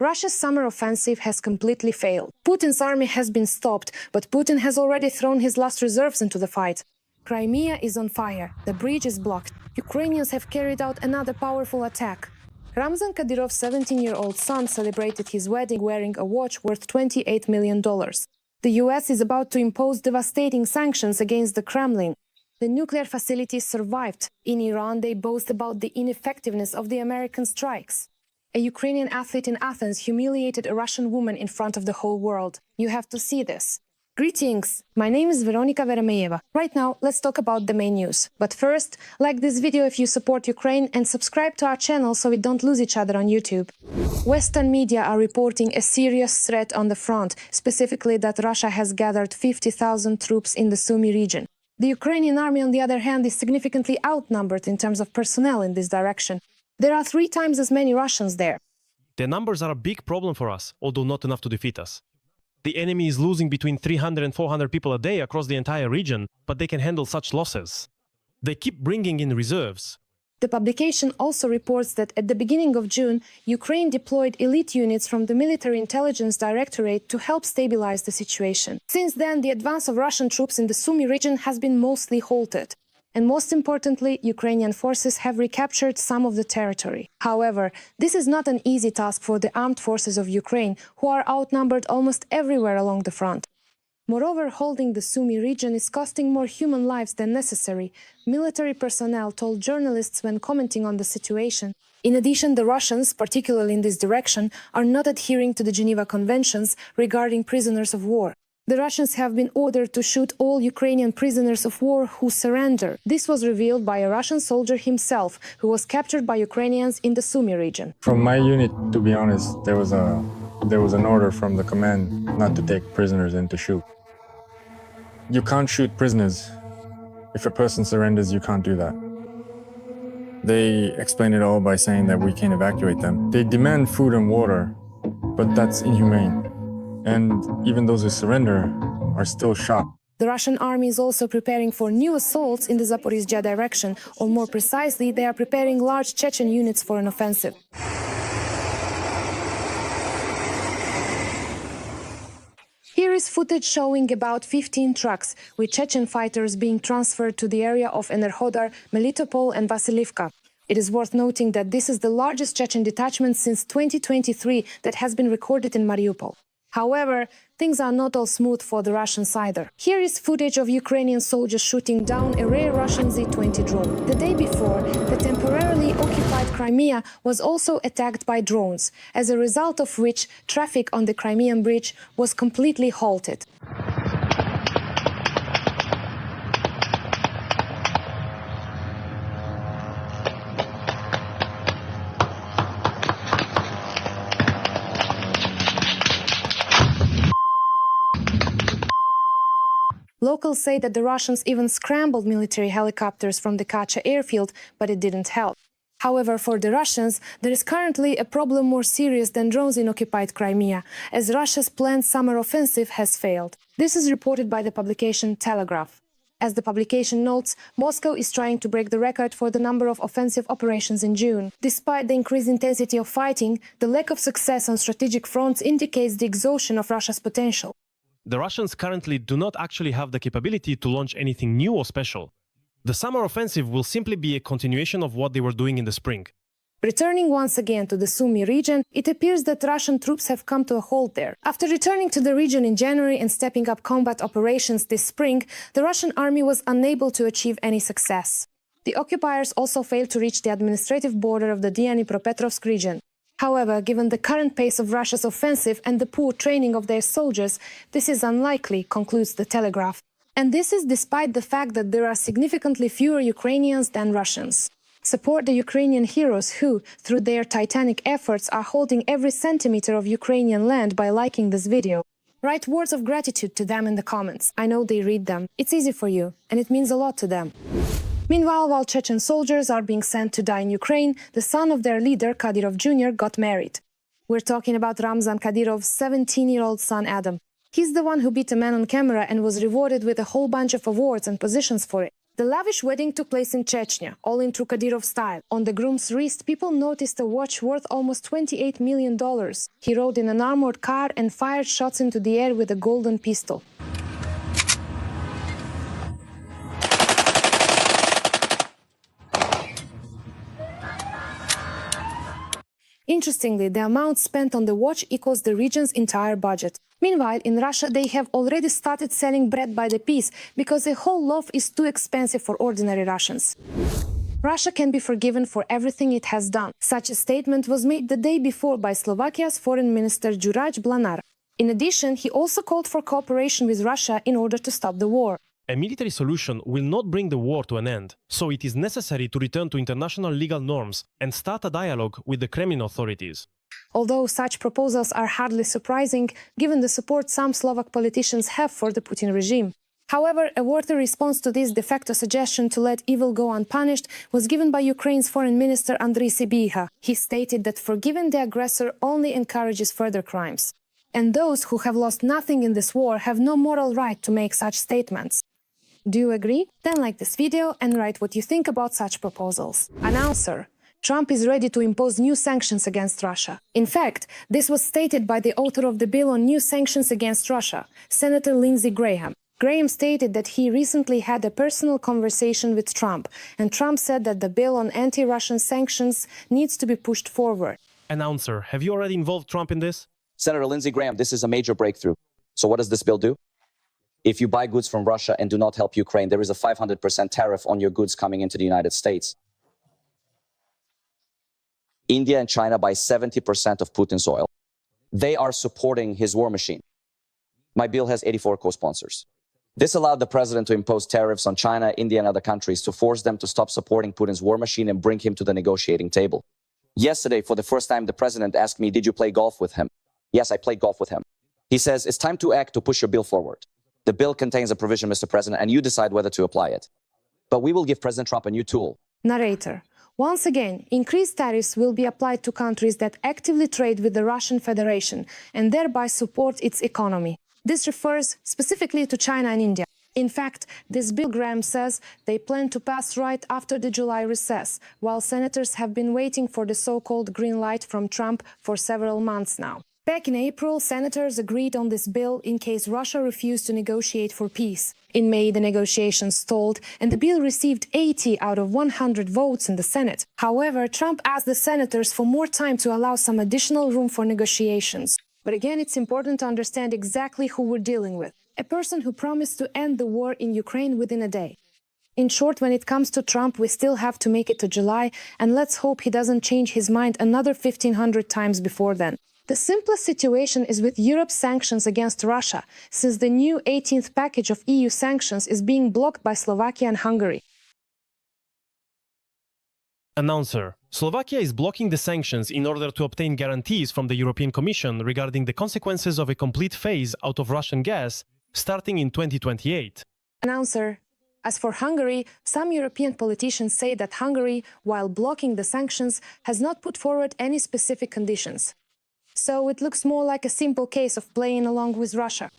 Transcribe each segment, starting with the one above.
Russia's summer offensive has completely failed. Putin's army has been stopped, but Putin has already thrown his last reserves into the fight. Crimea is on fire. The bridge is blocked. Ukrainians have carried out another powerful attack. Ramzan Kadyrov's 17-year-old son celebrated his wedding wearing a watch worth $28 million. The US is about to impose devastating sanctions against the Kremlin. The nuclear facilities survived. In Iran, they boast about the ineffectiveness of the American strikes. A Ukrainian athlete in Athens humiliated a Russian woman in front of the whole world. You have to see this. Greetings! My name is Veronika Veremeyeva. Right now, let's talk about the main news. But first, like this video if you support Ukraine and subscribe to our channel so we don't lose each other on YouTube. Western media are reporting a serious threat on the front, specifically that Russia has gathered 50,000 troops in the Sumy region. The Ukrainian army, on the other hand, is significantly outnumbered in terms of personnel in this direction. There are 3 times as many Russians there. Their numbers are a big problem for us, although not enough to defeat us. The enemy is losing between 300 and 400 people a day across the entire region, but they can handle such losses. They keep bringing in reserves. The publication also reports that at the beginning of June, Ukraine deployed elite units from the Military Intelligence Directorate to help stabilize the situation. Since then, the advance of Russian troops in the Sumy region has been mostly halted. And most importantly, Ukrainian forces have recaptured some of the territory. However, this is not an easy task for the armed forces of Ukraine, who are outnumbered almost everywhere along the front. Moreover, holding the Sumy region is costing more human lives than necessary, military personnel told journalists when commenting on the situation. In addition, the Russians, particularly in this direction, are not adhering to the Geneva Conventions regarding prisoners of war. The Russians have been ordered to shoot all Ukrainian prisoners of war who surrender. This was revealed by a Russian soldier himself, who was captured by Ukrainians in the Sumy region. From my unit, to be honest, there was an order from the command not to take prisoners and to shoot. You can't shoot prisoners. If a person surrenders, you can't do that. They explain it all by saying that we can evacuate them. They demand food and water, but that's inhumane. And even those who surrender are still shot. The Russian army is also preparing for new assaults in the Zaporizhzhia direction, or more precisely, they are preparing large Chechen units for an offensive. Here is footage showing about 15 trucks with Chechen fighters being transferred to the area of Enerhodar, Melitopol and Vasilivka. It is worth noting that this is the largest Chechen detachment since 2023 that has been recorded in Mariupol. However, things are not all smooth for the Russians either. Here is footage of Ukrainian soldiers shooting down a rare Russian Z-20 drone. The day before, the temporarily occupied Crimea was also attacked by drones, as a result of which traffic on the Crimean bridge was completely halted. Locals say that the Russians even scrambled military helicopters from the Kacha airfield, but it didn't help. However, for the Russians, there is currently a problem more serious than drones in occupied Crimea, as Russia's planned summer offensive has failed. This is reported by the publication Telegraph. As the publication notes, Moscow is trying to break the record for the number of offensive operations in June. Despite the increased intensity of fighting, the lack of success on strategic fronts indicates the exhaustion of Russia's potential. The Russians currently do not actually have the capability to launch anything new or special. The summer offensive will simply be a continuation of what they were doing in the spring. Returning once again to the Sumy region, it appears that Russian troops have come to a halt there. After returning to the region in January and stepping up combat operations this spring, the Russian army was unable to achieve any success. The occupiers also failed to reach the administrative border of the Dnipropetrovsk region. However, given the current pace of Russia's offensive and the poor training of their soldiers, this is unlikely, concludes the Telegraph. And this is despite the fact that there are significantly fewer Ukrainians than Russians. Support the Ukrainian heroes who, through their titanic efforts, are holding every centimeter of Ukrainian land by liking this video. Write words of gratitude to them in the comments. I know they read them. It's easy for you, and it means a lot to them. Meanwhile, while Chechen soldiers are being sent to die in Ukraine, the son of their leader, Kadyrov Jr., got married. We're talking about Ramzan Kadyrov's 17-year-old son, Adam. He's the one who beat a man on camera and was rewarded with a whole bunch of awards and positions for it. The lavish wedding took place in Chechnya, all in true Kadyrov style. On the groom's wrist, people noticed a watch worth almost $28 million. He rode in an armored car and fired shots into the air with a golden pistol. Interestingly, the amount spent on the watch equals the region's entire budget. Meanwhile, in Russia, they have already started selling bread by the piece because a whole loaf is too expensive for ordinary Russians. Russia can be forgiven for everything it has done. Such a statement was made the day before by Slovakia's Foreign Minister Juraj Blanar. In addition, he also called for cooperation with Russia in order to stop the war. A military solution will not bring the war to an end, so it is necessary to return to international legal norms and start a dialogue with the Kremlin authorities. Although such proposals are hardly surprising, given the support some Slovak politicians have for the Putin regime. However, a worthy response to this de facto suggestion to let evil go unpunished was given by Ukraine's Foreign Minister Andriy Sybiha. He stated that forgiving the aggressor only encourages further crimes. And those who have lost nothing in this war have no moral right to make such statements. Do you agree? Then like this video and write what you think about such proposals. Announcer: Trump is ready to impose new sanctions against Russia. In fact, this was stated by the author of the bill on new sanctions against Russia, Senator Lindsey Graham. Graham stated that he recently had a personal conversation with Trump, and Trump said that the bill on anti-Russian sanctions needs to be pushed forward. Announcer, have you already involved Trump in this? Senator Lindsey Graham, this is a major breakthrough. So what does this bill do? If you buy goods from Russia and do not help Ukraine, there is a 500% tariff on your goods coming into the United States. India and China buy 70% of Putin's oil. They are supporting his war machine. My bill has 84 co-sponsors. This allowed the president to impose tariffs on China, India, and other countries to force them to stop supporting Putin's war machine and bring him to the negotiating table. Yesterday, for the first time, the president asked me, did you play golf with him? Yes, I played golf with him. He says, it's time to act to push your bill forward. The bill contains a provision, Mr. President, and you decide whether to apply it. But we will give President Trump a new tool. Narrator: Once again, increased tariffs will be applied to countries that actively trade with the Russian Federation and thereby support its economy. This refers specifically to China and India. In fact, this bill, Graham says, they plan to pass right after the July recess, while senators have been waiting for the so-called green light from Trump for several months now. Back in April, senators agreed on this bill in case Russia refused to negotiate for peace. In May, the negotiations stalled, and the bill received 80 out of 100 votes in the Senate. However, Trump asked the senators for more time to allow some additional room for negotiations. But again, it's important to understand exactly who we're dealing with. A person who promised to end the war in Ukraine within a day. In short, when it comes to Trump, we still have to make it to July, and let's hope he doesn't change his mind another 1,500 times before then. The simplest situation is with Europe's sanctions against Russia, since the new 18th package of EU sanctions is being blocked by Slovakia and Hungary. Announcer: Slovakia is blocking the sanctions in order to obtain guarantees from the European Commission regarding the consequences of a complete phase out of Russian gas starting in 2028. Announcer: As for Hungary, some European politicians say that Hungary, while blocking the sanctions, has not put forward any specific conditions. So it looks more like a simple case of playing along with Russia.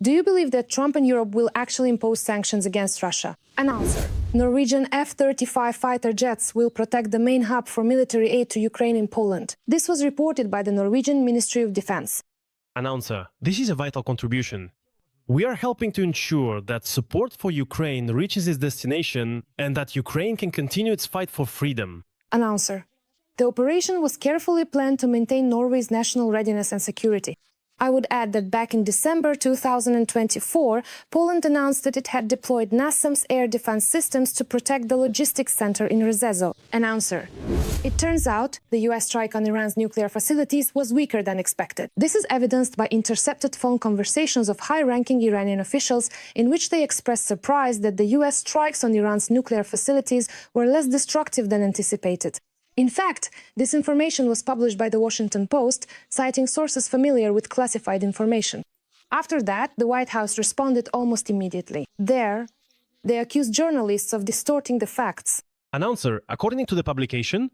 Do you believe that Trump and Europe will actually impose sanctions against Russia? Announcer: Norwegian F-35 fighter jets will protect the main hub for military aid to Ukraine in Poland. This was reported by the Norwegian Ministry of Defense. Announcer: This is a vital contribution. We are helping to ensure that support for Ukraine reaches its destination and that Ukraine can continue its fight for freedom. Announcer: The operation was carefully planned to maintain Norway's national readiness and security. I would add that back in December 2024, Poland announced that it had deployed NASAMS air defense systems to protect the logistics center in Rzeszów. Announcer: It turns out the US strike on Iran's nuclear facilities was weaker than expected. This is evidenced by intercepted phone conversations of high-ranking Iranian officials in which they expressed surprise that the US strikes on Iran's nuclear facilities were less destructive than anticipated. In fact, this information was published by the Washington Post, citing sources familiar with classified information. After that, the White House responded almost immediately. There, they accused journalists of distorting the facts. Announcer: According to the publication,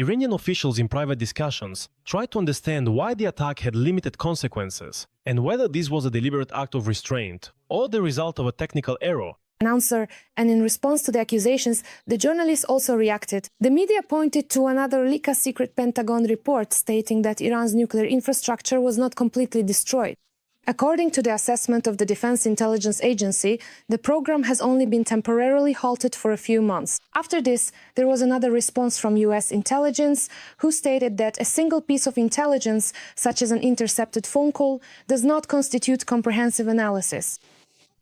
Iranian officials in private discussions tried to understand why the attack had limited consequences and whether this was a deliberate act of restraint or the result of a technical error. Answer, and in response to the accusations, the journalists also reacted. The media pointed to another Lika secret Pentagon report stating that Iran's nuclear infrastructure was not completely destroyed. According to the assessment of the Defense Intelligence Agency, the program has only been temporarily halted for a few months. After this, there was another response from US intelligence, who stated that a single piece of intelligence, such as an intercepted phone call, does not constitute comprehensive analysis.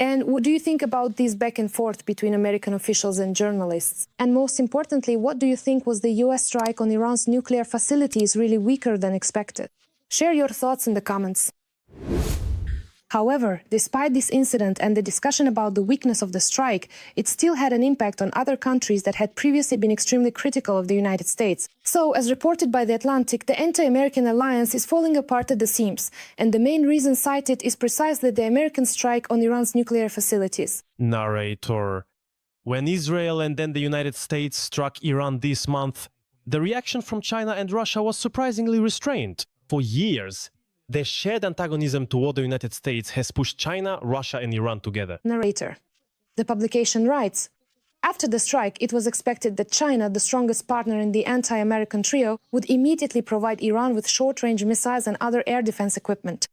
And what do you think about this back and forth between American officials and journalists? And most importantly, what do you think, was the US strike on Iran's nuclear facilities really weaker than expected? Share your thoughts in the comments. However, despite this incident and the discussion about the weakness of the strike, it still had an impact on other countries that had previously been extremely critical of the United States. So, as reported by The Atlantic, the anti-American alliance is falling apart at the seams, and the main reason cited is precisely the American strike on Iran's nuclear facilities. Narrator. When Israel and then the United States struck Iran this month, the reaction from China and Russia was surprisingly restrained. For years, their shared antagonism toward the United States has pushed China, Russia, and Iran together. Narrator. The publication writes, after the strike, it was expected that China, the strongest partner in the anti-American trio, would immediately provide Iran with short-range missiles and other air defense equipment.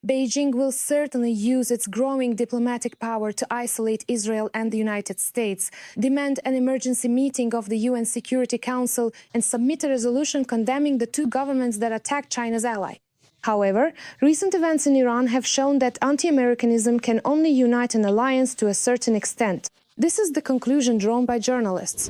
Beijing will certainly use its growing diplomatic power to isolate Israel and the United States, demand an emergency meeting of the UN Security Council, and submit a resolution condemning the two governments that attacked China's ally. However, recent events in Iran have shown that anti-Americanism can only unite an alliance to a certain extent. This is the conclusion drawn by journalists.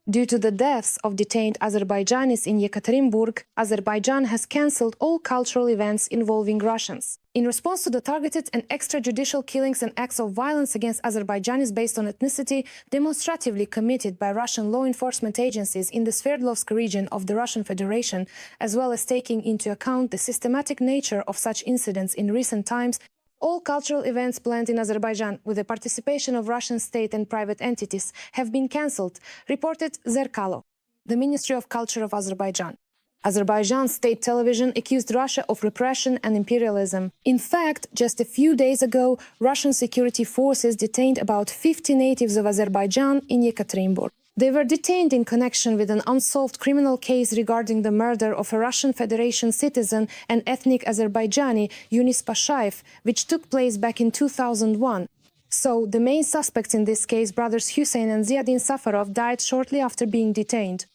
Due to the deaths of detained Azerbaijanis in Yekaterinburg, Azerbaijan has cancelled all cultural events involving Russians. In response to the targeted and extrajudicial killings and acts of violence against Azerbaijanis based on ethnicity, demonstratively committed by Russian law enforcement agencies in the Sverdlovsk region of the Russian Federation, as well as taking into account the systematic nature of such incidents in recent times, all cultural events planned in Azerbaijan with the participation of Russian state and private entities have been cancelled, reported Zerkalo, the Ministry of Culture of Azerbaijan. Azerbaijan state television accused Russia of repression and imperialism. In fact, just a few days ago, Russian security forces detained about 50 natives of Azerbaijan in Yekaterinburg. They were detained in connection with an unsolved criminal case regarding the murder of a Russian Federation citizen and ethnic Azerbaijani, Yunis Pashayev, which took place back in 2001. So, the main suspects in this case, brothers Hussein and Ziadin Safarov, died shortly after being detained,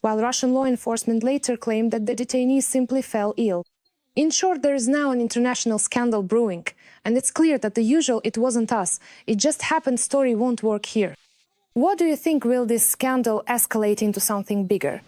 while Russian law enforcement later claimed that the detainees simply fell ill. In short, there is now an international scandal brewing, and it's clear that the usual "it wasn't us, it just happened" story won't work here. What do you think, will this scandal escalate into something bigger?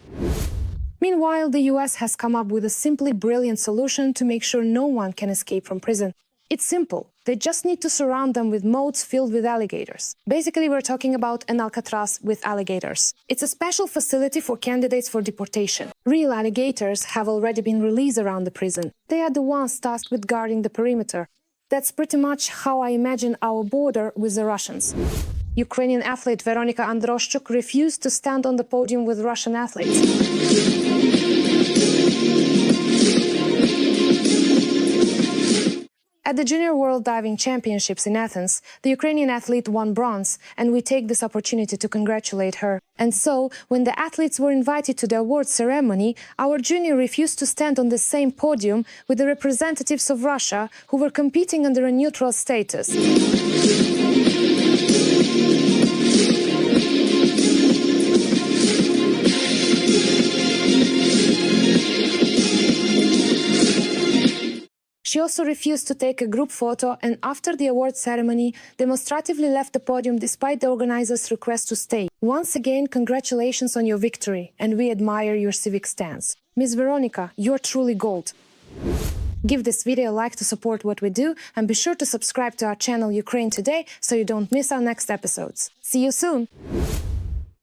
Meanwhile, the US has come up with a simply brilliant solution to make sure no one can escape from prison. It's simple. They just need to surround them with moats filled with alligators. Basically, we're talking about an Alcatraz with alligators. It's a special facility for candidates for deportation. Real alligators have already been released around the prison. They are the ones tasked with guarding the perimeter. That's pretty much how I imagine our border with the Russians. Ukrainian athlete Veronika Androshchuk refused to stand on the podium with Russian athletes. At the Junior World Diving Championships in Athens, the Ukrainian athlete won bronze, and we take this opportunity to congratulate her. And so, when the athletes were invited to the awards ceremony, our junior refused to stand on the same podium with the representatives of Russia, who were competing under a neutral status. She also refused to take a group photo, and after the award ceremony, demonstratively left the podium despite the organizers' request to stay. Once again, congratulations on your victory, and we admire your civic stance. Ms. Veronika, you're truly gold. Give this video a like to support what we do, and be sure to subscribe to our channel Ukraine Today so you don't miss our next episodes. See you soon!